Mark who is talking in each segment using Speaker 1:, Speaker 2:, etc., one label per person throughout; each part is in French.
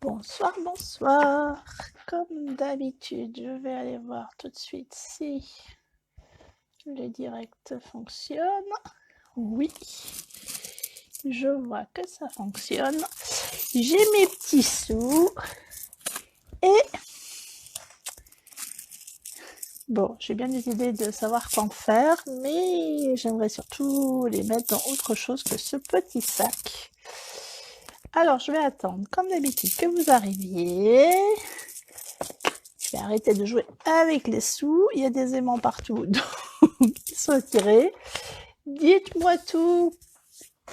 Speaker 1: Bonsoir, bonsoir. Comme d'habitude, je vais aller voir tout de suite si les directs fonctionnent. Oui, je vois que ça fonctionne. J'ai mes petits sous et bon, j'ai bien des idées de savoir qu'en faire, mais j'aimerais surtout les mettre dans autre chose que ce petit sac. Alors, je vais attendre, comme d'habitude, que vous arriviez. Je vais arrêter de jouer avec les sous. Il y a des aimants partout, donc ils sont tirés. Dites-moi tout.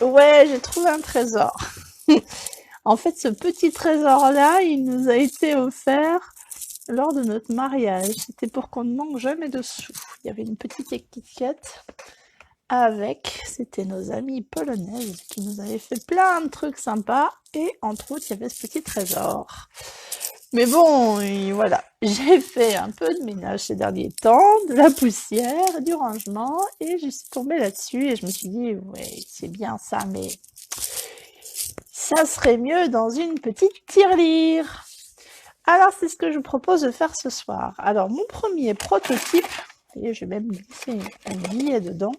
Speaker 1: Ouais, j'ai trouvé un trésor. En fait, ce petit trésor-là, il nous a été offert lors de notre mariage. C'était pour qu'on ne manque jamais de sous. Il y avait une petite étiquette avec, c'était nos amies polonaises qui nous avaient fait plein de trucs sympas. Et entre autres, il y avait ce petit trésor. Mais bon, voilà, j'ai fait un peu de ménage ces derniers temps, de la poussière, du rangement, et je suis tombée là-dessus et je me suis dit, ouais, c'est bien ça, mais ça serait mieux dans une petite tirelire. Alors, c'est ce que je vous propose de faire ce soir. Alors, mon premier prototype, et je vais même glisser un billet dedans,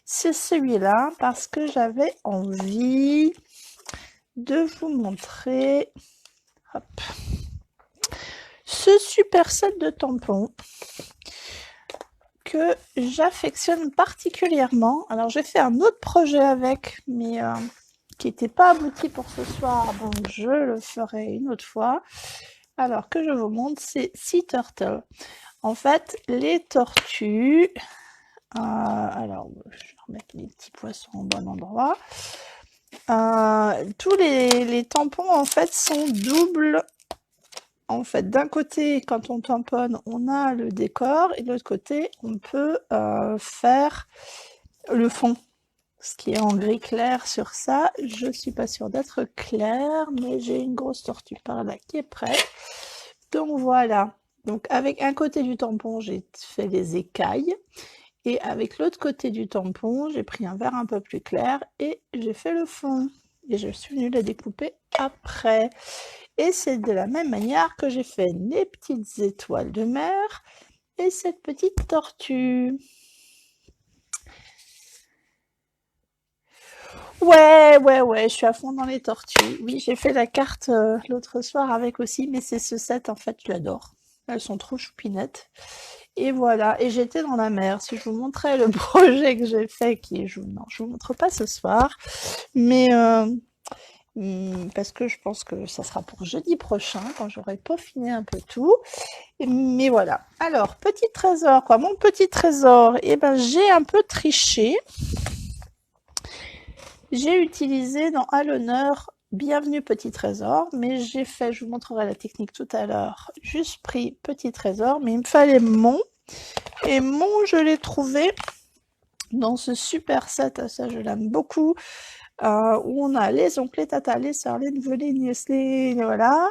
Speaker 1: c'est celui-là, parce que j'avais envie de vous montrer, hop, ce super set de tampons que j'affectionne particulièrement. Alors j'ai fait un autre projet avec, mais qui n'était pas abouti pour ce soir, donc je le ferai une autre fois. Alors que je vous montre, c'est Sea Turtle. En fait, les tortues, alors je vais remettre les petits poissons au bon endroit. Tous les tampons en fait sont doubles. En fait, d'un côté, quand on tamponne, on a le décor, et de l'autre côté, on peut faire le fond, ce qui est en gris clair sur ça. Je ne suis pas sûre d'être claire, mais j'ai une grosse tortue par là qui est prête. Donc voilà. Donc avec un côté du tampon, j'ai fait les écailles, et avec l'autre côté du tampon, j'ai pris un vert un peu plus clair, et j'ai fait le fond. Et je suis venue la découper après. Et c'est de la même manière que j'ai fait les petites étoiles de mer et cette petite tortue. Ouais, je suis à fond dans les tortues. Oui, j'ai fait la carte l'autre soir avec aussi, mais c'est ce set, en fait, je l'adore. Elles sont trop choupinettes. Et voilà, et j'étais dans la mer. Si je vous montrais le projet que j'ai fait, non, je vous montre pas ce soir, mais parce que je pense que ça sera pour jeudi prochain, quand j'aurai peaufiné un peu tout. Mais voilà. Alors, petit trésor, quoi. Mon petit trésor, eh ben, j'ai un peu triché. J'ai utilisé dans À l'honneur, bienvenue petit trésor, mais j'ai fait, je vous montrerai la technique tout à l'heure, juste pris petit trésor, mais il me fallait mon. Et mon, je l'ai trouvé dans ce super set, ça je l'aime beaucoup, où on a les oncles, les tatas, les sœurs, les neveux, les nièces, voilà,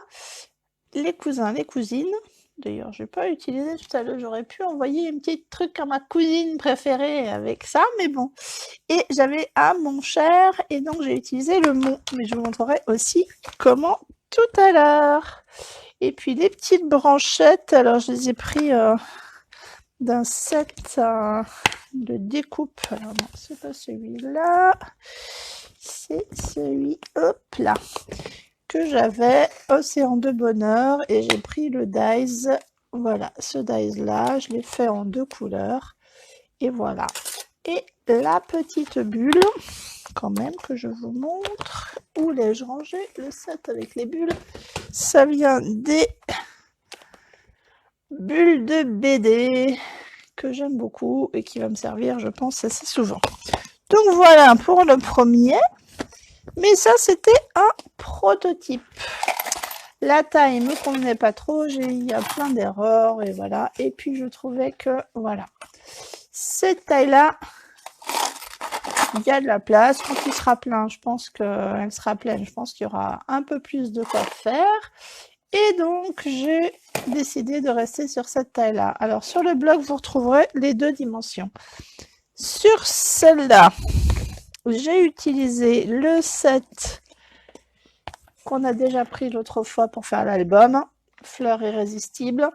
Speaker 1: les cousins, les cousines. D'ailleurs, je n'ai pas utilisé tout à l'heure, j'aurais pu envoyer un petit truc à ma cousine préférée avec ça, mais bon. Et j'avais à mon cher, et donc j'ai utilisé le mon, mais je vous montrerai aussi comment tout à l'heure. Et puis les petites branchettes, alors je les ai pris d'un set de découpe. Alors non, c'est pas celui-là, c'est celui, hop là, que j'avais, Océan de Bonheur, et j'ai pris le dies, voilà, ce dies là, je l'ai fait en 2 couleurs, et voilà. Et la petite bulle, quand même, que je vous montre, où l'ai-je rangé le set avec les bulles? Ça vient des bulles de BD, que j'aime beaucoup, et qui va me servir, je pense, assez souvent. Donc voilà pour le premier. Mais ça, c'était un prototype. La taille ne me convenait pas trop, il y a plein d'erreurs, et voilà. Et puis, je trouvais que, voilà, cette taille-là, il y a de la place. Quand il sera plein, je pense qu'elle sera pleine, je pense qu'il y aura un peu plus de quoi faire. Et donc, j'ai décidé de rester sur cette taille-là. Alors, sur le blog, vous retrouverez les 2 dimensions. Sur celle-là, j'ai utilisé le set qu'on a déjà pris l'autre fois pour faire l'album, Fleurs irrésistibles.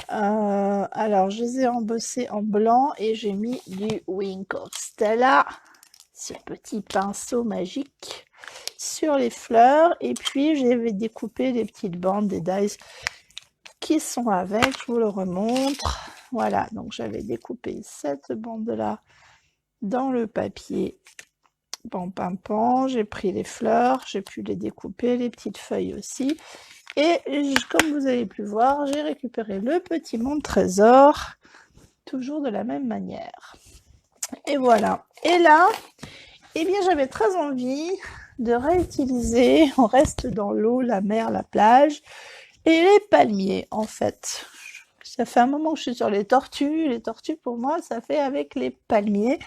Speaker 1: Alors, je les ai embossés en blanc et j'ai mis du Wink of Stella, ce petit pinceau magique, sur les fleurs. Et puis, j'ai découpé les petites bandes des dies qui sont avec. Je vous le remontre. Voilà, donc j'avais découpé cette bande-là dans le papier pan, j'ai pris les fleurs, j'ai pu les découper, les petites feuilles aussi. Et comme vous avez pu voir, j'ai récupéré le petit monde trésor, toujours de la même manière. Et voilà. Et là, eh bien, j'avais très envie de réutiliser, on reste dans l'eau, la mer, la plage, et les palmiers, en fait. Ça fait un moment que je suis sur les tortues. Les tortues, pour moi, ça fait avec les palmiers.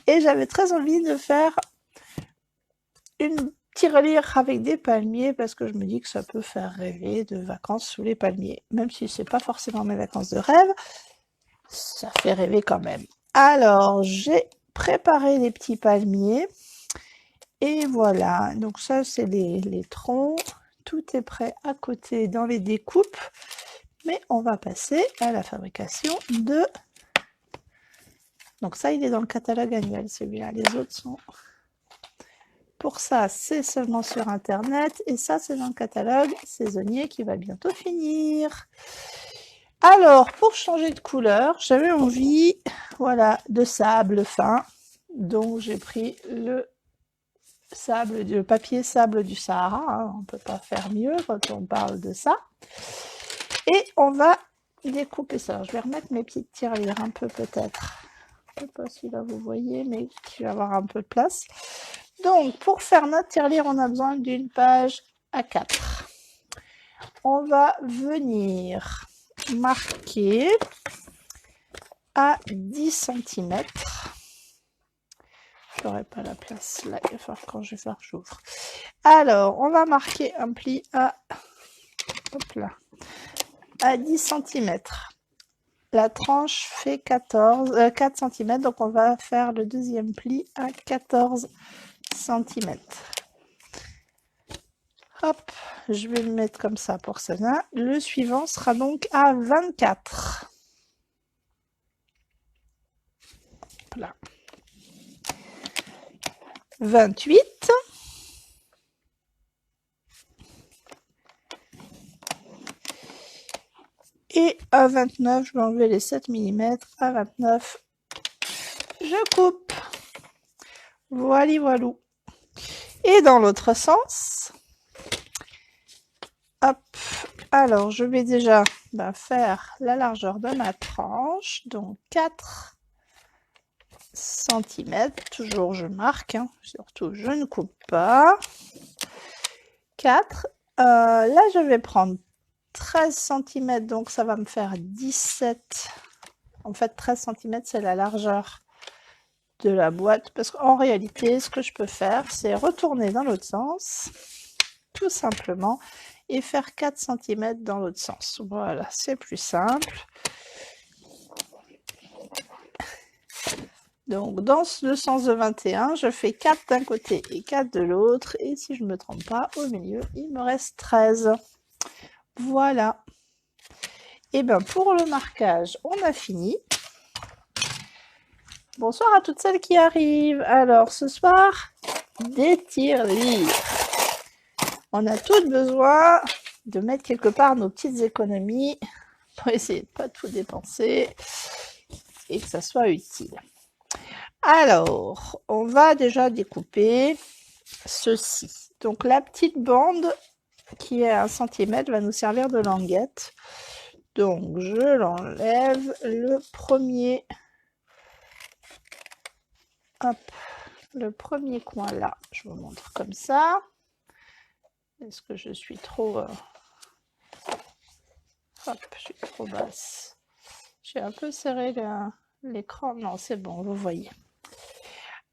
Speaker 1: Et j'avais très envie de faire une tirelire avec des palmiers parce que je me dis que ça peut faire rêver de vacances sous les palmiers. Même si c'est pas forcément mes vacances de rêve, ça fait rêver quand même. Alors, j'ai préparé les petits palmiers. Et voilà, donc ça c'est les troncs. Tout est prêt à côté dans les découpes. Mais on va passer à la fabrication de... Donc ça, il est dans le catalogue annuel, celui-là. Les autres sont... Pour ça, c'est seulement sur Internet. Et ça, c'est dans le catalogue saisonnier qui va bientôt finir. Alors, pour changer de couleur, j'avais envie, voilà, de sable fin. Donc, j'ai pris le papier sable du Sahara. Hein. On ne peut pas faire mieux quand on parle de ça. Et on va découper ça. Alors, je vais remettre mes petites tirelires un peu peut-être. Je ne sais pas si là vous voyez, mais je vais avoir un peu de place. Donc, pour faire notre tirelire, on a besoin d'une page A4. On va venir marquer à 10 cm. Je n'aurai pas la place là, il va falloir quand je vais faire, j'ouvre. Alors, on va marquer un pli à, hop là, à 10 cm. La tranche fait 4 cm, donc on va faire le deuxième pli à 14 cm. Hop, je vais le mettre comme ça pour cela. Le suivant sera donc à 24. Là. 28. Et à 29, je vais enlever les 7 mm. À 29, je coupe. Voilà, voilà. Et dans l'autre sens, hop, alors je vais déjà faire la largeur de ma tranche, donc 4 cm, toujours je marque, hein, surtout je ne coupe pas. 4, là je vais prendre 13 cm, donc ça va me faire 17. En fait 13 cm c'est la largeur de la boîte, parce qu'en réalité ce que je peux faire c'est retourner dans l'autre sens, tout simplement, et faire 4 cm dans l'autre sens. Voilà, c'est plus simple. Donc dans le sens de 21, je fais 4 d'un côté et 4 de l'autre, et si je ne me trompe pas, au milieu, il me reste 13. Voilà. Et bien pour le marquage, on a fini. Bonsoir à toutes celles qui arrivent. Alors ce soir, des tirelires. On a toutes besoin de mettre quelque part nos petites économies pour essayer de ne pas tout dépenser et que ça soit utile. Alors, on va déjà découper ceci. Donc la petite bande qui est à 1 cm va nous servir de languette. Donc je l'enlève, le premier, hop, le premier coin là, je vous montre comme ça. Est-ce que je suis trop... hop, je suis trop basse. J'ai un peu serré l'écran. Non, c'est bon, vous voyez.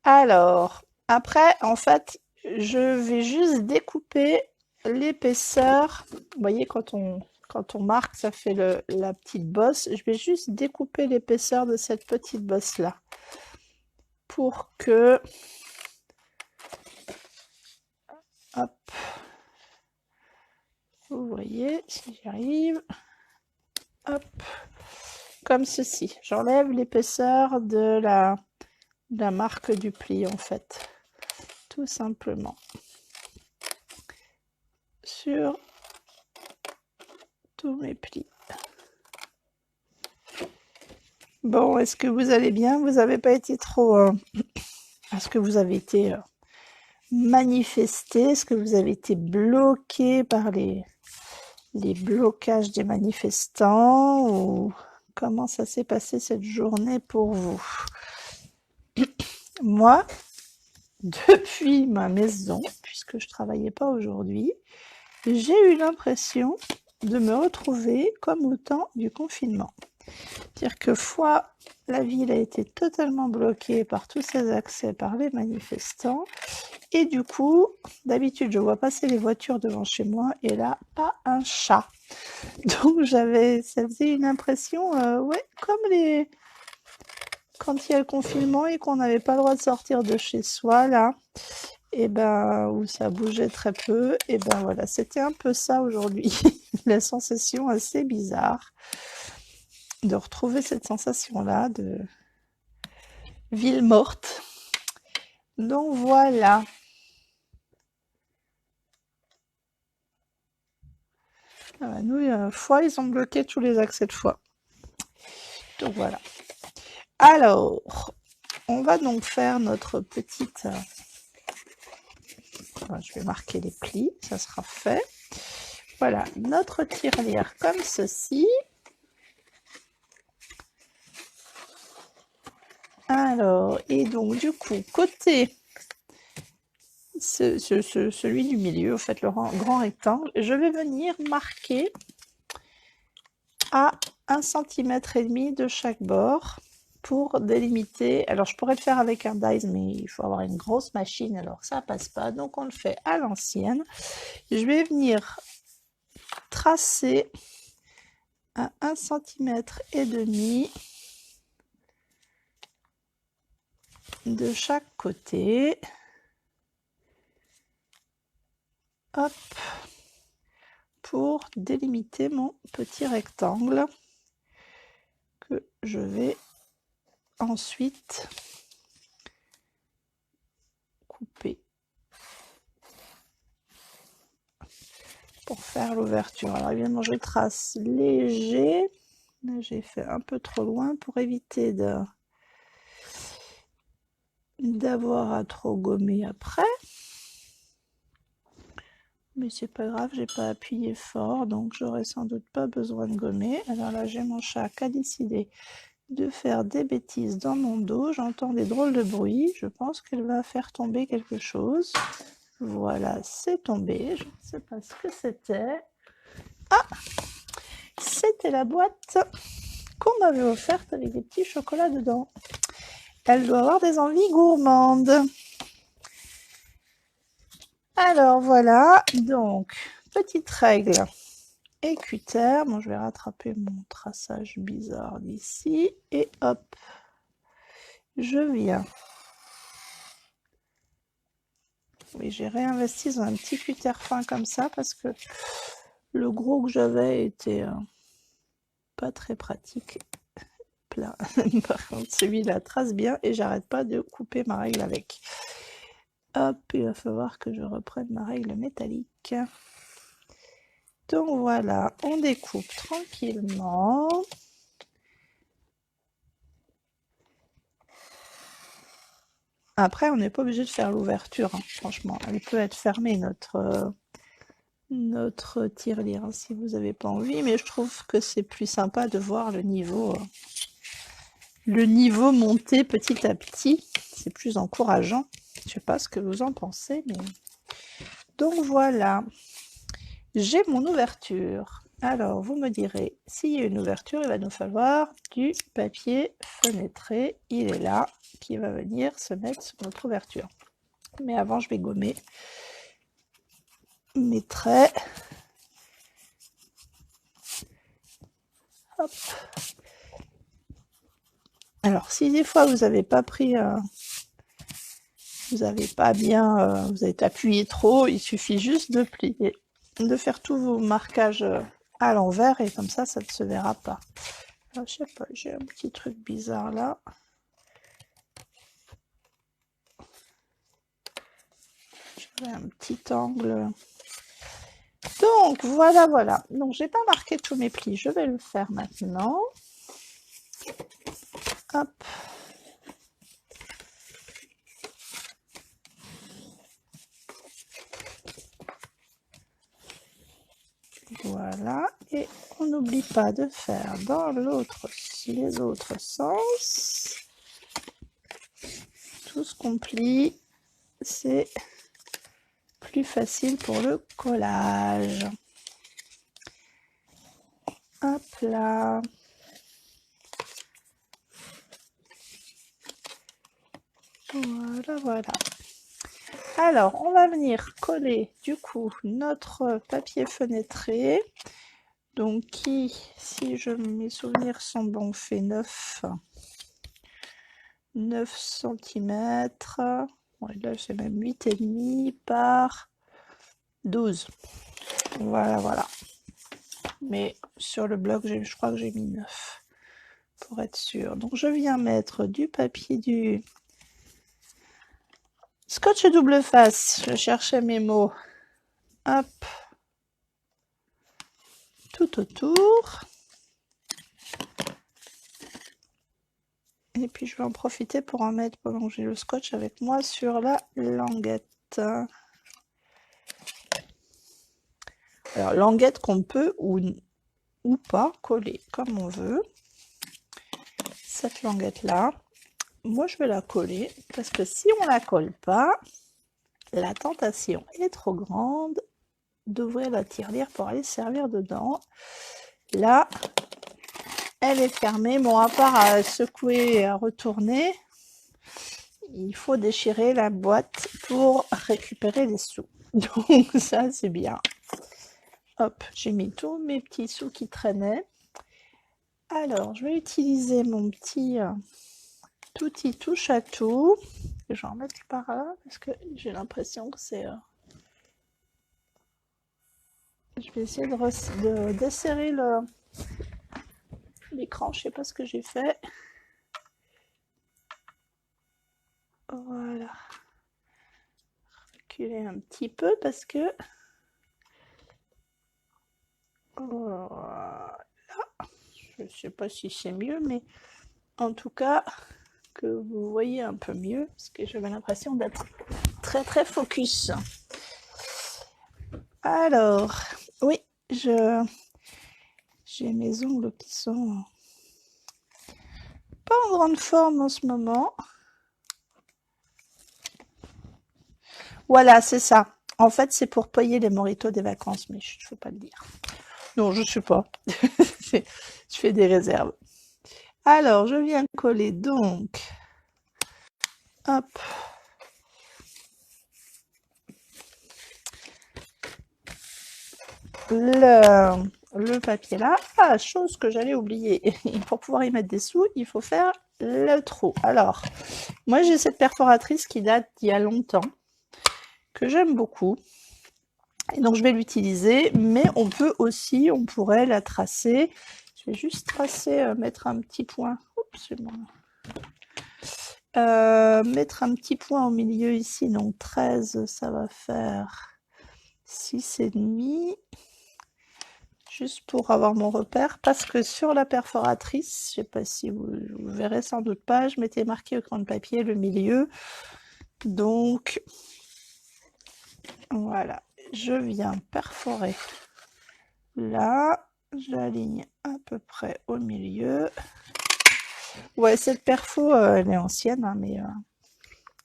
Speaker 1: Alors, après, en fait, je vais juste découper l'épaisseur. Vous voyez, quand on marque, ça fait la petite bosse. Je vais juste découper l'épaisseur de cette petite bosse-là. Pour que... hop. Vous voyez, si j'y arrive. Hop, comme ceci. J'enlève l'épaisseur de la marque du pli en fait. Tout simplement. Sur tous mes plis. Bon, est-ce que vous allez bien? Vous n'avez pas été trop... Est-ce que vous avez été manifesté? Est-ce que vous avez été bloqué par les blocages des manifestants? Ou comment ça s'est passé cette journée pour vous? Moi, depuis ma maison, puisque je ne travaillais pas aujourd'hui, j'ai eu l'impression de me retrouver comme au temps du confinement. C'est-à-dire que la ville a été totalement bloquée par tous ses accès par les manifestants. Et du coup, d'habitude, je vois passer les voitures devant chez moi et là, pas un chat. Donc ça faisait une impression, ouais, comme quand il y a le confinement et qu'on n'avait pas le droit de sortir de chez soi, là, et ben, où ça bougeait très peu, et ben voilà, c'était un peu ça aujourd'hui. La sensation assez bizarre de retrouver cette sensation-là de ville morte. Donc voilà. Nous, ils ont bloqué tous les accès de foie. Donc voilà. Alors, on va donc faire notre petite... je vais marquer les plis, ça sera fait. Voilà, notre tirelire comme ceci. Alors, et donc du coup, côté celui du milieu, en fait, le grand rectangle, je vais venir marquer à 1,5 cm de chaque bord pour délimiter. Alors, je pourrais le faire avec un dies, mais il faut avoir une grosse machine, alors ça passe pas. Donc, on le fait à l'ancienne. Je vais venir tracer à 1,5 cm de chaque côté. Hop, pour délimiter mon petit rectangle que je vais ensuite couper pour faire l'ouverture. Alors évidemment, je trace léger. Là, j'ai fait un peu trop loin pour éviter d'avoir à trop gommer après. Mais c'est pas grave, j'ai pas appuyé fort, donc j'aurai sans doute pas besoin de gommer. Alors là, j'ai mon chat qui a décidé de faire des bêtises dans mon dos. J'entends des drôles de bruits. Je pense qu'elle va faire tomber quelque chose. Voilà, c'est tombé. Je ne sais pas ce que c'était. Ah, c'était la boîte qu'on m'avait offerte avec des petits chocolats dedans. Elle doit avoir des envies gourmandes. Alors voilà, donc, petite règle écutaire. Bon, je vais rattraper mon traçage bizarre d'ici. Et hop, je viens. Oui, j'ai réinvesti dans un petit cutter fin comme ça parce que le gros que j'avais était pas très pratique. Plat. Par contre, celui-là trace bien et j'arrête pas de couper ma règle avec. Hop, il va falloir que je reprenne ma règle métallique. Donc voilà, on découpe tranquillement. Après, on n'est pas obligé de faire l'ouverture, hein, franchement. Elle peut être fermée, notre tirelire, hein, si vous n'avez pas envie. Mais je trouve que c'est plus sympa de voir le niveau monter petit à petit. C'est plus encourageant. Je ne sais pas ce que vous en pensez, mais... Donc voilà, j'ai mon ouverture. Alors, vous me direz, s'il y a une ouverture, il va nous falloir du papier fenêtré. Il est là, qui va venir se mettre sur notre ouverture. Mais avant, je vais gommer mes traits. Hop. Alors, si des fois, vous n'avez pas pris... vous n'avez pas bien... vous avez appuyé trop, il suffit juste de plier de faire tous vos marquages à l'envers et comme ça ne se verra pas. Alors, je sais pas, j'ai un petit truc bizarre là. J'ai un petit angle. Donc voilà, voilà. Donc j'ai pas marqué tous mes plis, je vais le faire maintenant. Hop. Voilà, et on n'oublie pas de faire dans les autres sens. Tout ce qu'on plie, c'est plus facile pour le collage. Hop là. Voilà, voilà. Alors, on va venir coller du coup notre papier fenêtré. Donc qui, si mes souvenirs sont bons, fait 9 cm. Ouais, là, c'est même 8,5 par 12. Voilà, voilà. Mais sur le bloc, je crois que j'ai mis 9 pour être sûr. Donc, je viens mettre du papier du scotch double face. Je cherchais mes mots. Hop. Tout autour. Et puis je vais en profiter pour en mettre pendant que j'ai le scotch avec moi sur la languette. Alors languette qu'on peut ou pas coller comme on veut. Cette languette là, moi je vais la coller parce que si on la colle pas, la tentation est trop grande d'ouvrir la tirelire pour aller servir dedans. Là, elle est fermée. Bon, à part à secouer et à retourner, il faut déchirer la boîte pour récupérer les sous. Donc ça, c'est bien. Hop, j'ai mis tous mes petits sous qui traînaient. Alors, je vais utiliser mon petit outil touche à tout. Je vais en mettre par là parce que j'ai l'impression que c'est... Je vais essayer de desserrer l'écran. Je sais pas ce que j'ai fait. Voilà. Reculer un petit peu parce que... Voilà. Je sais pas si c'est mieux, mais en tout cas, que vous voyez un peu mieux, parce que j'avais l'impression d'être très très focus. Alors, oui, j'ai mes ongles qui sont pas en grande forme en ce moment. Voilà, c'est ça. En fait, c'est pour payer les moritos des vacances, mais je ne peux pas le dire. Non, je ne sais pas. Je fais des réserves. Alors, je viens coller donc. Hop. Le papier là. Ah, chose que j'allais oublier. Pour pouvoir y mettre des sous, il faut faire le trou. Alors, moi j'ai cette perforatrice qui date d'il y a longtemps, que j'aime beaucoup. Et donc je vais l'utiliser, mais on pourrait la tracer. Je vais juste tracer, mettre un petit point. Oups, c'est bon. Mettre un petit point au milieu ici, donc 13, ça va faire 6,5. Juste pour avoir mon repère, parce que sur la perforatrice, je sais pas si vous verrez sans doute pas, je m'étais marqué au crayon de papier le milieu. Donc, voilà, je viens perforer là, j'aligne à peu près au milieu. Ouais, cette perfo, elle est ancienne, hein, mais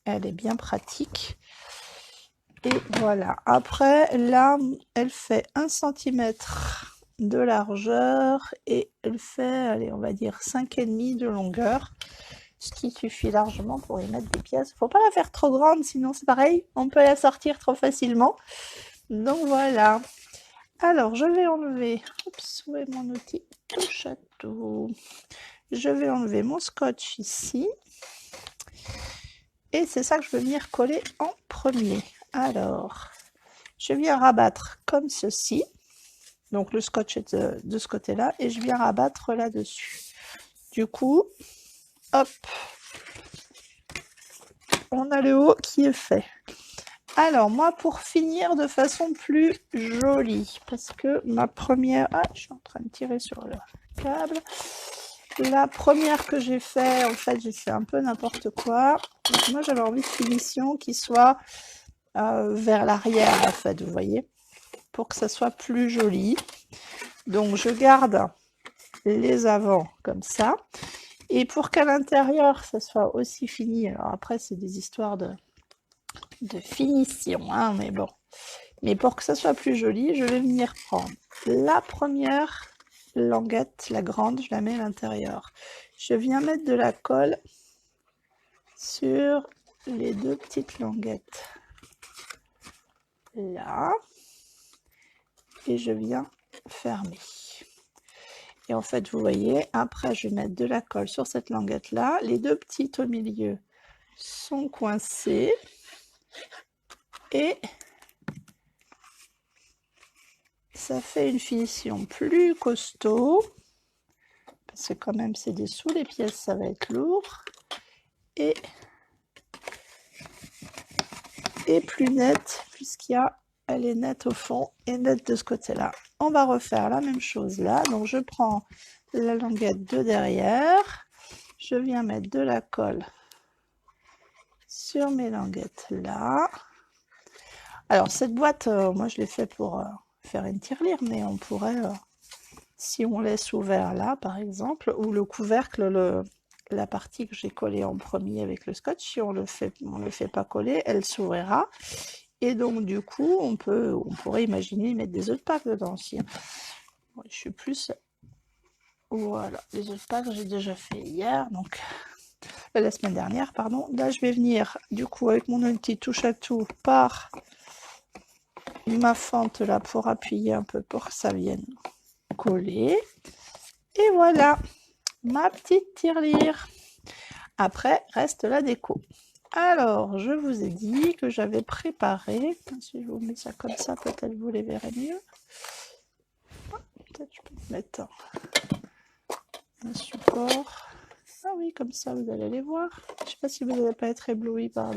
Speaker 1: elle est bien pratique. Et voilà, après, là, elle fait 1 cm de largeur et elle fait, allez, on va dire 5,5 de longueur, ce qui suffit largement pour y mettre des pièces. Faut pas la faire trop grande, sinon c'est pareil, on peut la sortir trop facilement. Donc voilà. Alors, je vais enlever, oups, où est mon outil touche à tout. Je vais enlever mon scotch ici. Et c'est ça que je veux venir coller en premier. Alors, Je viens rabattre comme ceci. Donc le scotch est de ce côté-là et je viens rabattre là-dessus. Du coup, hop, on a le haut qui est fait. Alors moi, pour finir de façon plus jolie, parce que ma première... Ah, je suis en train de tirer sur le câble. La première que j'ai fait, en fait, j'ai fait un peu n'importe quoi. Donc, moi, j'avais envie de finition qui soit vers l'arrière, en fait, vous voyez, pour que ça soit plus joli. Donc, je garde les avants comme ça. Et pour qu'à l'intérieur, ça soit aussi fini, alors après, c'est des histoires de finition, hein, mais bon. Mais pour que ça soit plus joli, je vais venir prendre la première languette, la grande, je la mets à l'intérieur. Je viens mettre de la colle sur les deux petites languettes. Là. Et je viens fermer. Et en fait, vous voyez, après, je vais mettre de la colle sur cette languette-là. Les deux petites au milieu sont coincées. Et ça fait une finition plus costaud. Parce que quand même, c'est dessous les pièces, ça va être lourd. Et plus nette, elle est nette au fond et nette de ce côté-là. On va refaire la même chose là. Donc, je prends la languette de derrière. Je viens mettre de la colle sur mes languettes là. Alors cette boîte, moi je l'ai fait pour faire une tirelire, mais on pourrait, si on laisse ouvert là par exemple, ou le couvercle, la partie que j'ai collée en premier avec le scotch, si on le fait pas coller, elle s'ouvrira. Et donc du coup, on pourrait imaginer mettre des œufs de Pâques dedans aussi. Ouais, je suis plus... Voilà, les œufs de Pâques j'ai déjà fait hier, donc la semaine dernière, pardon. Là, je vais venir, du coup, avec mon outil touche à tout, par ma fente là pour appuyer un peu pour que ça vienne coller. Et voilà, ma petite tirelire. Après, reste la déco. Alors, je vous ai dit que j'avais préparé, si je vous mets ça comme ça, peut-être vous les verrez mieux. Peut-être je peux mettre un support. Ah oui, comme ça vous allez les voir. Je ne sais pas si vous n'allez pas être ébloui par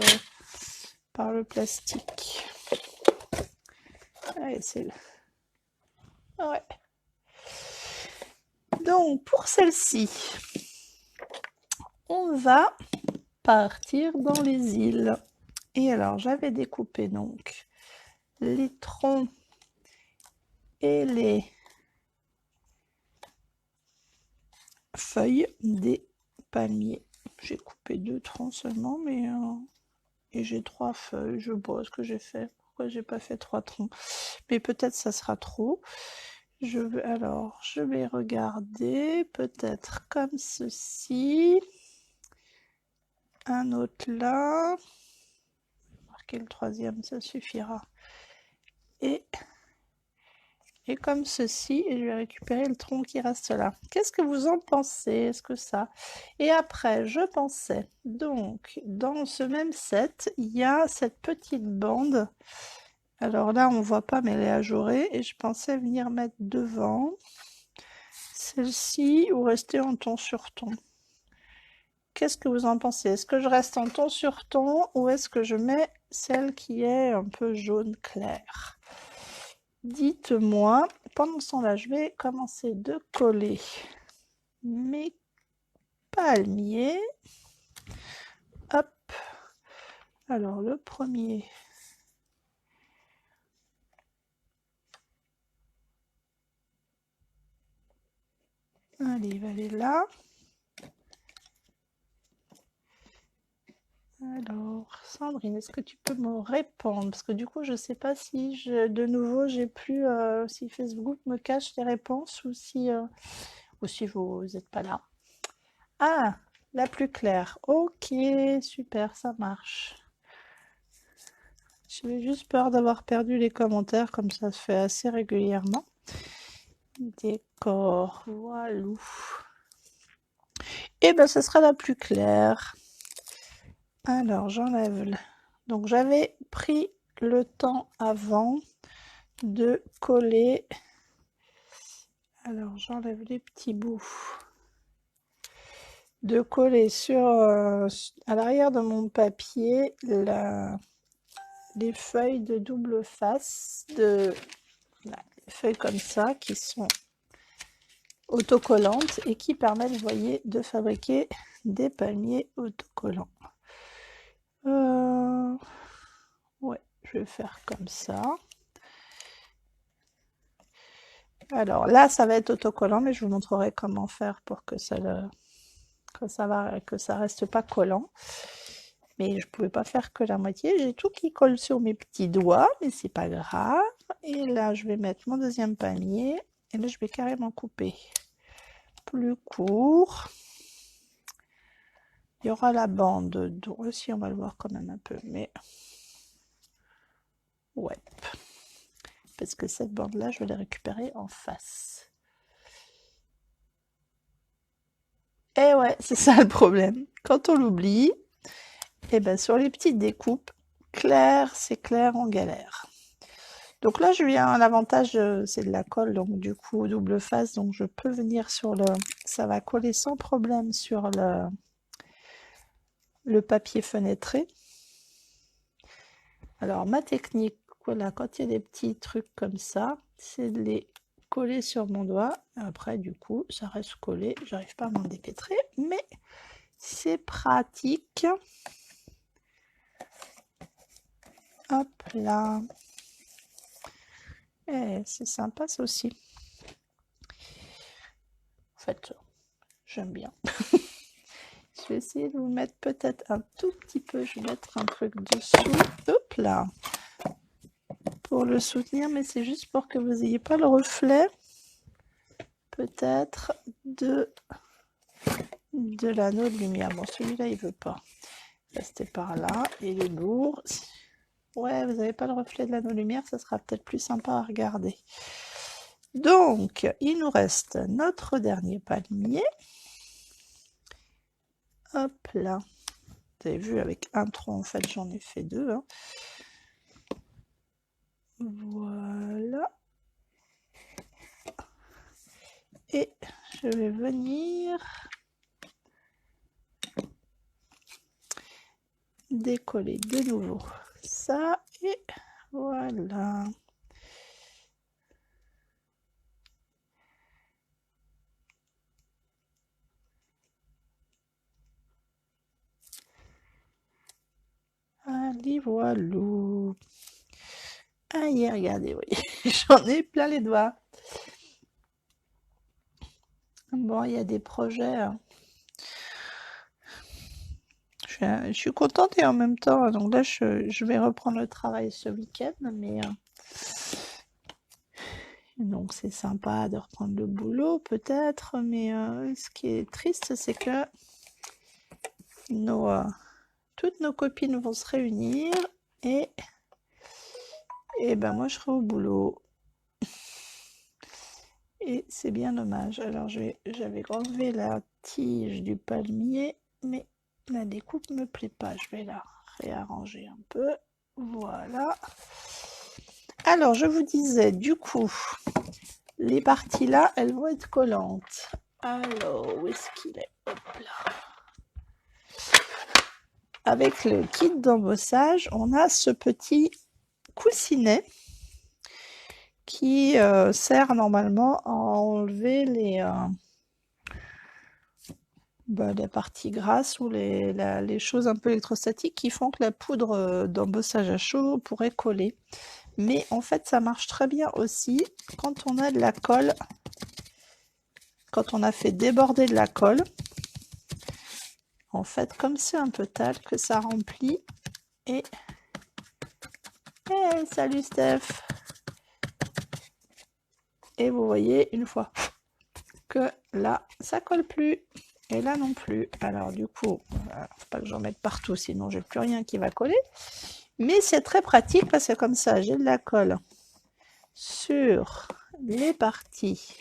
Speaker 1: le plastique. Allez, c'est là. Ouais. Donc, pour celle-ci, on va partir dans les îles. Et alors, j'avais découpé donc les troncs et les feuilles des palmiers. J'ai coupé 2 troncs seulement, mais et j'ai 3 feuilles. Je vois ce que j'ai fait. Pourquoi j'ai pas fait 3 troncs? Mais peut-être ça sera trop. Je vais regarder, peut-être comme ceci. Un autre là. Marquer le 3e, ça suffira. Et comme ceci, et je vais récupérer le tronc qui reste là. Qu'est-ce que vous en pensez? Est-ce que ça... Et après, je pensais, donc, dans ce même set, il y a cette petite bande. Alors là, on ne voit pas, mais elle est ajourée. Et je pensais venir mettre devant celle-ci ou rester en ton sur ton. Qu'est-ce que vous en pensez? Est-ce que je reste en ton sur ton ou est-ce que je mets celle qui est un peu jaune clair? Dites-moi. Pendant ce temps-là, je vais commencer de coller mes palmiers. Hop. Alors, le premier. Allez, il va aller là. Alors, Sandrine, est-ce que tu peux me répondre? Parce que du coup, je ne sais pas si de nouveau, j'ai plus si Facebook me cache les réponses ou si vous n'êtes pas là. Ah, la plus claire. Ok, super, ça marche. J'avais juste peur d'avoir perdu les commentaires, comme ça se fait assez régulièrement. Décor, voilà. Et ben, ce sera la plus claire. Alors, j'enlève. Donc, j'avais pris le temps avant de coller. Alors j'enlève les petits bouts. De coller sur à l'arrière de mon papier les feuilles de double face, des feuilles comme ça qui sont autocollantes et qui permettent, vous voyez, de fabriquer des palmiers autocollants. Ouais, je vais faire comme ça. Alors là, ça va être autocollant, mais je vous montrerai comment faire pour que ça reste pas collant. Mais je pouvais pas faire que la moitié. J'ai tout qui colle sur mes petits doigts, mais c'est pas grave. Et là, je vais mettre mon deuxième palmier. Et là, je vais carrément couper plus court. Il y aura la bande aussi, on va le voir quand même un peu, mais ouais. Parce que cette bande-là, je vais la récupérer en face. Et ouais, c'est ça le problème. Quand on l'oublie, et ben sur les petites découpes, clair, c'est clair, on galère. Donc là, je viens, l'avantage, c'est de la colle, donc du coup, double face, donc je peux venir sur ça va coller sans problème sur le papier fenêtré. Alors, ma technique, voilà, quand il y a des petits trucs comme ça, c'est de les coller sur mon doigt. Après, du coup, ça reste collé. J'arrive pas à m'en dépêtrer, mais c'est pratique. Hop là. Et c'est sympa, ça aussi. En fait, j'aime bien. Je vais essayer de vous mettre peut-être un tout petit peu. Je vais mettre un truc dessous. Hop là. Pour le soutenir, mais c'est juste pour que vous n'ayez pas le reflet. Peut-être de l'anneau de lumière. Bon, celui-là, il veut pas rester par là. Il est lourd. Ouais, vous n'avez pas le reflet de l'anneau de lumière, ça sera peut-être plus sympa à regarder. Donc, il nous reste notre dernier palmier. Hop là. Vous avez vu, avec un tronc, en fait, j'en ai fait deux. Hein. Voilà. Et je vais venir décoller de nouveau ça. Et voilà. Allez, voilà. Aïe, regardez, oui, j'en ai plein les doigts. Bon, il y a des projets. Je suis contente et en même temps, donc là, je vais reprendre le travail ce week-end, mais donc c'est sympa de reprendre le boulot peut-être, mais ce qui est triste, c'est que toutes nos copines vont se réunir et ben moi je serai au boulot. Et c'est bien dommage. Alors j'avais enlevé la tige du palmier, mais la découpe me plaît pas. Je vais la réarranger un peu. Voilà. Alors je vous disais, du coup, les parties là, elles vont être collantes. Alors, où est-ce qu'il est? Hop là. Avec le kit d'embossage, on a ce petit coussinet qui sert normalement à enlever les parties grasses ou les choses un peu électrostatiques qui font que la poudre d'embossage à chaud pourrait coller. Mais en fait, ça marche très bien aussi quand on a de la colle, quand on a fait déborder de la colle. En fait, comme c'est un peu talc, ça remplit et... Hey, salut Steph! Et vous voyez, une fois que là, ça colle plus. Et là non plus. Alors du coup, faut pas que j'en mette partout, sinon j'ai plus rien qui va coller. Mais c'est très pratique parce que comme ça, j'ai de la colle sur les parties.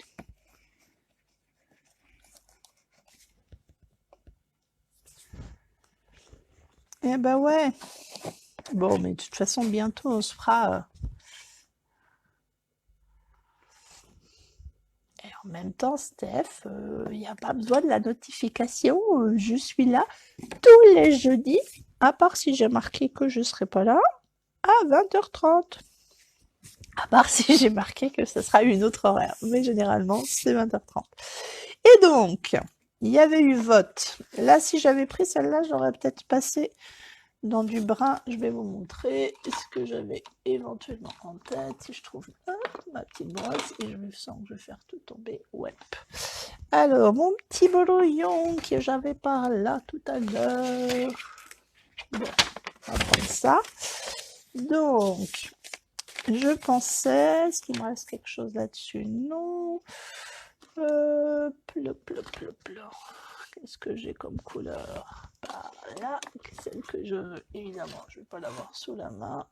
Speaker 1: Et ben ouais. Bon, mais de toute façon, bientôt, on se fera même temps, Steph, il n'y a pas besoin de la notification. Je suis là tous les jeudis, à part si j'ai marqué que je ne serai pas là, à 20h30. À part si j'ai marqué que ce sera une autre horaire. Mais généralement, c'est 20h30. Et donc, il y avait eu vote. Là, si j'avais pris celle-là, j'aurais peut-être passé dans du brun. Je vais vous montrer ce que j'avais éventuellement en tête. Si je trouve ma petite brosse et je sens que je vais faire tout tomber. Ouais. Alors, mon petit brouillon que j'avais par là tout à l'heure. Bon, on va prendre ça. Donc, je pensais, est-ce qu'il me reste quelque chose là-dessus? Non. Qu'est-ce que j'ai comme couleur? Par là, celle que je veux. Évidemment, je ne vais pas l'avoir sous la main.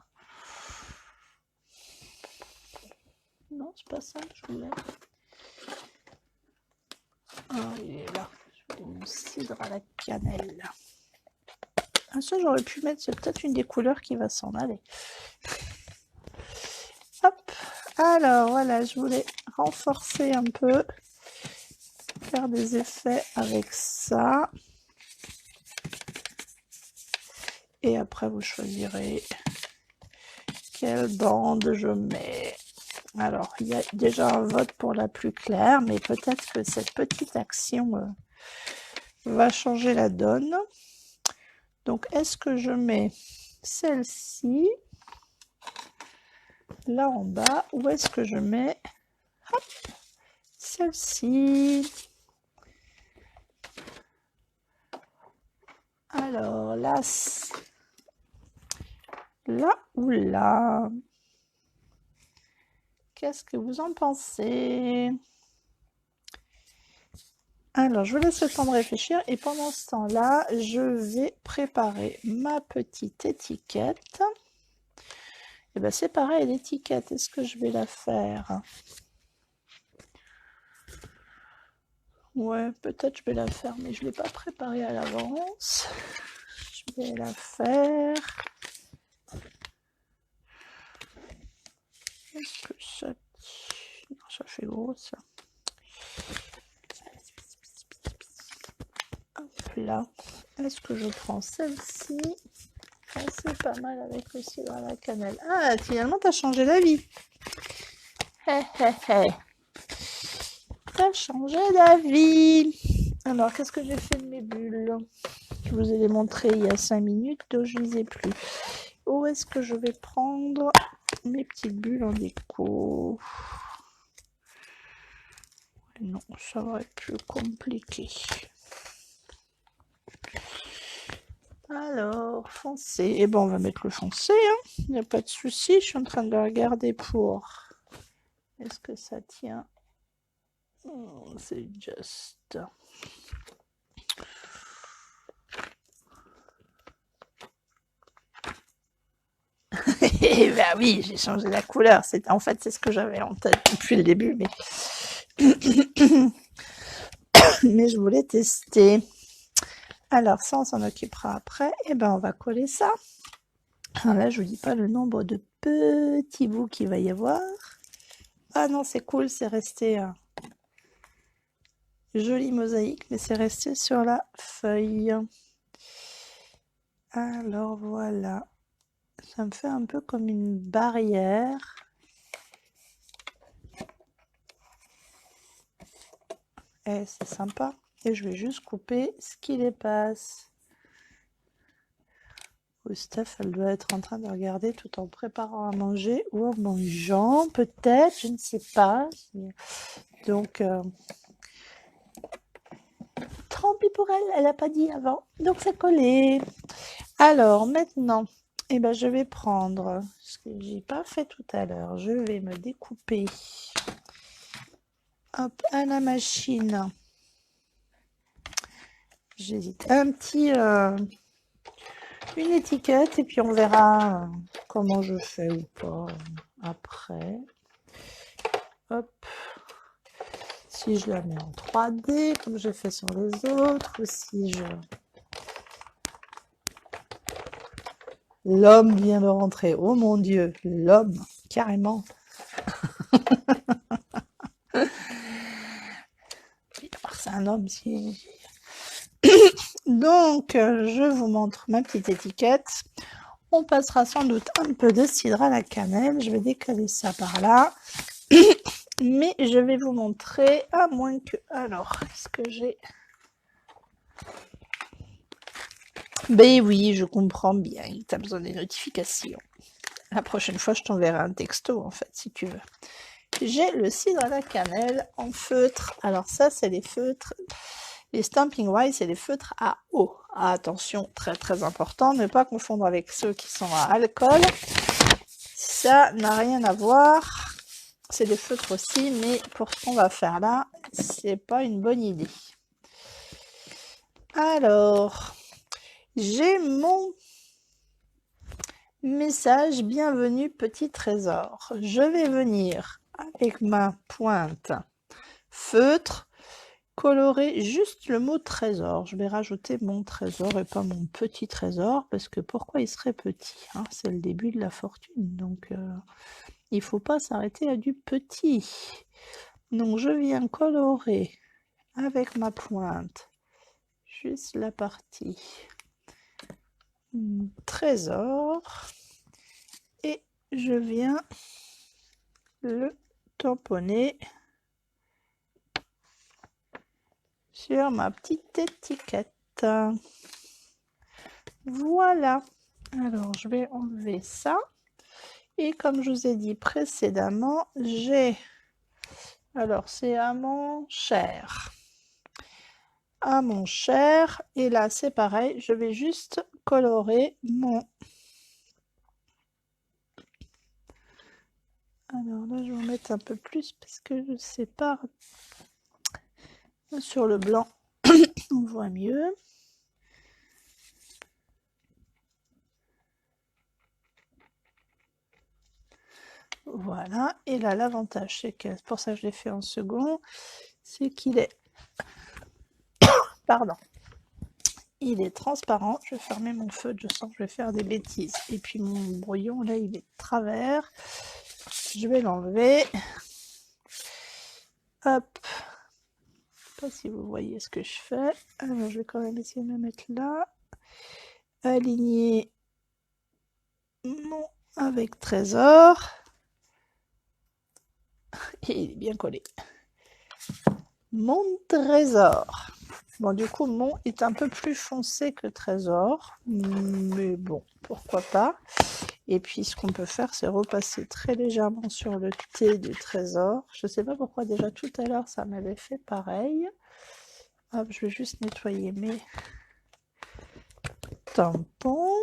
Speaker 1: Non, c'est pas ça que je voulais. Ah, il est là. Je voulais mon cidre à la cannelle. Ah, ça, j'aurais pu mettre, c'est peut-être une des couleurs qui va s'en aller. Hop. Alors, voilà, je voulais renforcer un peu, faire des effets avec ça. Et après, vous choisirez quelle bande je mets. Alors, il y a déjà un vote pour la plus claire, mais peut-être que cette petite action va changer la donne. Donc, est-ce que je mets celle-ci, là en bas, ou est-ce que je mets celle-ci? Alors, là ou là? Qu'est-ce que vous en pensez? Alors, je vous laisse le temps de réfléchir et pendant ce temps-là, je vais préparer ma petite étiquette. Et bien, c'est pareil, l'étiquette, est-ce que je vais la faire? Ouais, peut-être je vais la faire, mais je ne l'ai pas préparée à l'avance. Je vais la faire. Est-ce que ça... Non, ça fait gros, ça. Hop là. Est-ce que je prends celle-ci? C'est pas mal avec le cidre à la cannelle. Ah, finalement, t'as changé d'avis. Hé, hé, hé. T'as changé d'avis. Alors, qu'est-ce que j'ai fait de mes bulles? Je vous ai les montré il y a 5 minutes, donc je ne les ai plus. Où est-ce que je vais prendre mes petites bulles en déco? Non, ça va être plus compliqué. Alors, foncé. Et bon, on va mettre le foncé, hein. Il n'y a pas de souci. Je suis en train de le regarder pour... Est-ce que ça tient? Oh, c'est juste... Eh ben oui, j'ai changé la couleur. En fait, c'est ce que j'avais en tête depuis le début, mais... mais je voulais tester. Alors, ça, on s'en occupera après. Et ben, on va coller ça. Alors là, je vous dis pas le nombre de petits bouts qu'il va y avoir. Ah non, c'est cool, c'est resté jolie mosaïque, mais c'est resté sur la feuille. Alors voilà, ça me fait un peu comme une barrière. Et c'est sympa. Et je vais juste couper ce qui dépasse. Steph, elle doit être en train de regarder tout en préparant à manger ou en mangeant, peut-être, je ne sais pas. Donc, tant pis pour elle n'a pas dit avant. Donc, c'est collé. Alors, maintenant, eh ben, je vais prendre ce que j'ai pas fait tout à l'heure. Je vais me découper hop, à la machine. J'hésite. Un petit... une étiquette et puis on verra comment je fais ou pas après. Hop. Si je la mets en 3D comme j'ai fait sur les autres ou si je... L'homme vient de rentrer. Oh mon Dieu, l'homme, carrément. un homme. Si... Donc, je vous montre ma petite étiquette. On passera sans doute un peu de cidre à la cannelle. Je vais décaler ça par là. Mais je vais vous montrer, à moins que... Alors, est-ce que j'ai... Ben oui, je comprends bien. Tu as besoin des notifications. La prochaine fois, je t'enverrai un texto, en fait, si tu veux. J'ai le cidre à la cannelle en feutre. Alors ça, c'est les feutres... Les Stampin' Wise, c'est les feutres à eau. Ah, attention, très très important, ne pas confondre avec ceux qui sont à alcool. Ça n'a rien à voir. C'est des feutres aussi, mais pour ce qu'on va faire là, c'est pas une bonne idée. Alors, j'ai mon message bienvenue petit trésor. Je vais venir avec ma pointe feutre colorer juste le mot trésor. Je vais rajouter mon trésor et pas mon petit trésor parce que pourquoi il serait petit, hein? C'est le début de la fortune, donc il faut pas s'arrêter à du petit. Donc je viens colorer avec ma pointe juste la partie trésor et je viens le tamponner sur ma petite étiquette. Voilà. Alors, je vais enlever ça. Et comme je vous ai dit précédemment, j'ai... Alors, c'est à mon cher. À mon cher. Et là, c'est pareil. Je vais juste colorer mon... Alors là, je vais en mettre un peu plus parce que je sépare sur le blanc. On voit mieux. Voilà. Et là, l'avantage, c'est que, c'est pour ça que je l'ai fait en second, c'est qu'il est... Pardon. Il est transparent. Je vais fermer mon feu, je sens que je vais faire des bêtises. Et puis mon brouillon, là, il est de travers. Je vais l'enlever. Hop. Je sais pas si vous voyez ce que je fais. Alors, je vais quand même essayer de me mettre là. Aligner mon avec trésor. Et il est bien collé. Mon trésor. Bon, du coup, mon est un peu plus foncé que trésor. Mais bon, pourquoi pas. Et puis, ce qu'on peut faire, c'est repasser très légèrement sur le T du trésor. Je ne sais pas pourquoi déjà tout à l'heure, ça m'avait fait pareil. Hop, je vais juste nettoyer mes tampons.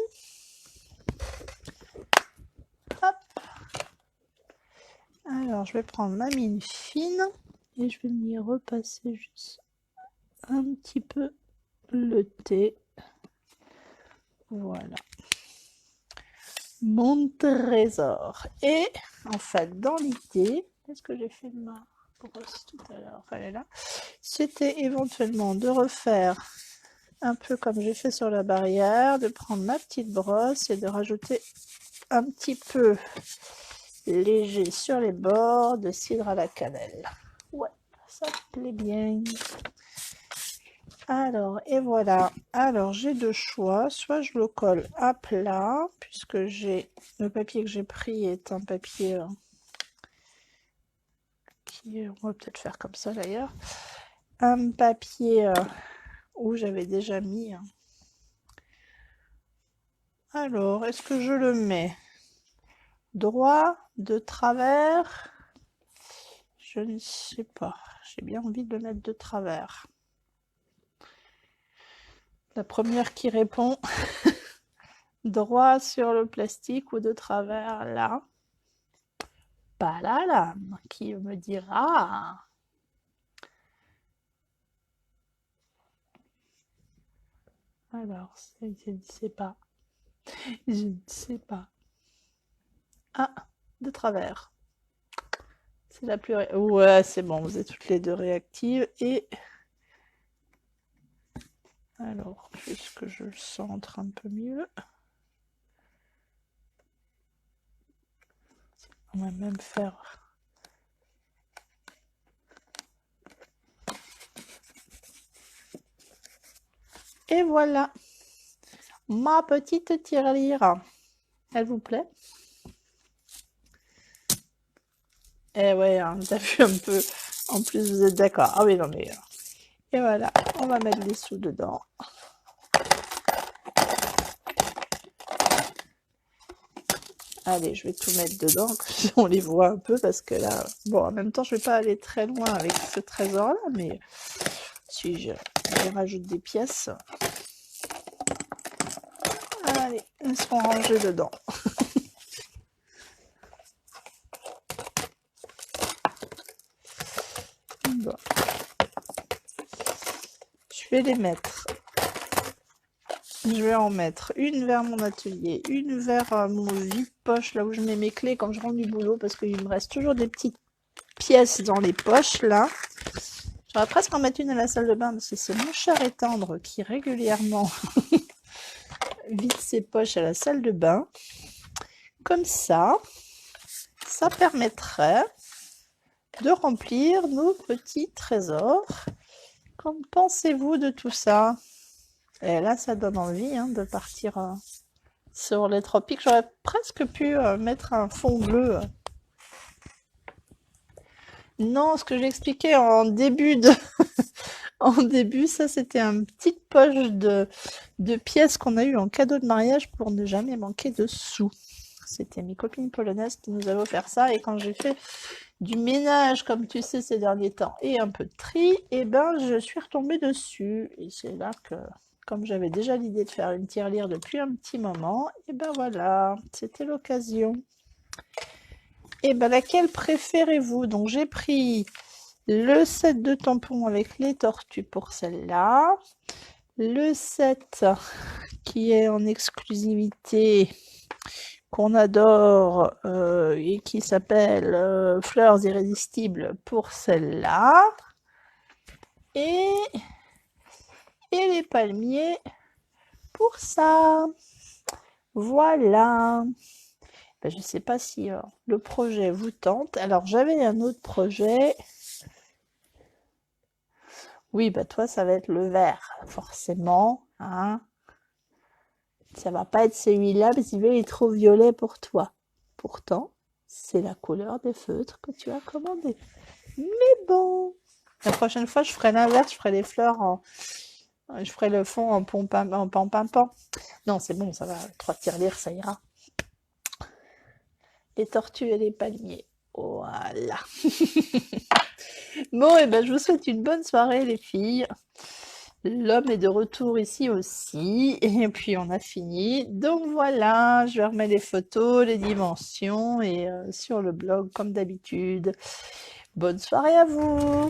Speaker 1: Hop. Alors, je vais prendre ma mine fine et je vais venir repasser juste un petit peu le T. Voilà. Mon trésor. Et en fait, dans l'idée, qu'est-ce que j'ai fait de ma brosse tout à l'heure? Elle est là. C'était éventuellement de refaire un peu comme j'ai fait sur la barrière, de prendre ma petite brosse et de rajouter un petit peu léger sur les bords de cidre à la cannelle. Ouais, ça me plaît bien. Alors, et voilà. Alors, j'ai deux choix. Soit je le colle à plat, puisque j'ai le papier que j'ai pris est un papier qui... On va peut-être faire comme ça d'ailleurs. Un papier où j'avais déjà mis... Alors, est-ce que je le mets droit, de travers? Je ne sais pas. J'ai bien envie de le mettre de travers. La première qui répond, droit sur le plastique ou de travers là. Pas la lame, qui me dira. Alors, je ne sais pas. Je ne sais pas. Ah, de travers. C'est la plus... Ouais, c'est bon, vous êtes toutes les deux réactives. Et... Alors, juste que je le centre un peu mieux. On va même faire... Et voilà, ma petite tirelire. Elle vous plaît? Eh ouais, hein, t'as vu un peu. En plus, vous êtes d'accord. Ah oui, non mais... Et voilà, on va mettre les sous dedans. Allez, je vais tout mettre dedans, comme ça on les voit un peu, parce que là... Bon, en même temps, je vais pas aller très loin avec ce trésor-là, mais si je rajoute des pièces... Allez, elles seront rangées dedans. Bon. Je vais les mettre. Je vais en mettre une vers mon atelier, une vers mon vide-poche, là où je mets mes clés quand je rentre du boulot, parce qu'il me reste toujours des petites pièces dans les poches, là. J'aurais presque en mettre une à la salle de bain, parce que c'est mon cher et tendre qui régulièrement vide ses poches à la salle de bain. Comme ça permettrait de remplir nos petits trésors. Qu'en pensez-vous de tout ça? Et là, ça donne envie hein, de partir sur les tropiques. J'aurais presque pu mettre un fond bleu. Non, ce que j'expliquais en début de... en début, ça c'était une petite poche de pièces qu'on a eu en cadeau de mariage pour ne jamais manquer de sous. C'était mes copines polonaises qui nous avaient offert ça, et quand j'ai fait du ménage, comme tu sais, ces derniers temps, et un peu de tri, et ben je suis retombée dessus. Et c'est là que, comme j'avais déjà l'idée de faire une tirelire depuis un petit moment, et ben voilà, c'était l'occasion. Et ben laquelle préférez-vous? Donc j'ai pris le set de tampons avec les tortues pour celle-là, le set qui est en exclusivité, qu'on adore, et qui s'appelle Fleurs irrésistibles pour celle-là, et les palmiers pour ça. Voilà. Ben, je ne sais pas si le projet vous tente. Alors j'avais un autre projet. Oui, bah toi ça va être le vert, forcément, hein. Ça va pas être celui-là parce qu'il est trop violet pour toi. Pourtant, c'est la couleur des feutres que tu as commandé. Mais bon, la prochaine fois, je ferai l'inverse, je ferai les fleurs en... Je ferai le fond en pan-pan-pan. Non, c'est bon, ça va, 3 tirelires, ça ira. Les tortues et les palmiers. Voilà. Bon, et ben je vous souhaite une bonne soirée, les filles. L'homme est de retour ici aussi, et puis on a fini. Donc voilà, je vais remettre les photos, les dimensions, et sur le blog comme d'habitude. Bonne soirée à vous!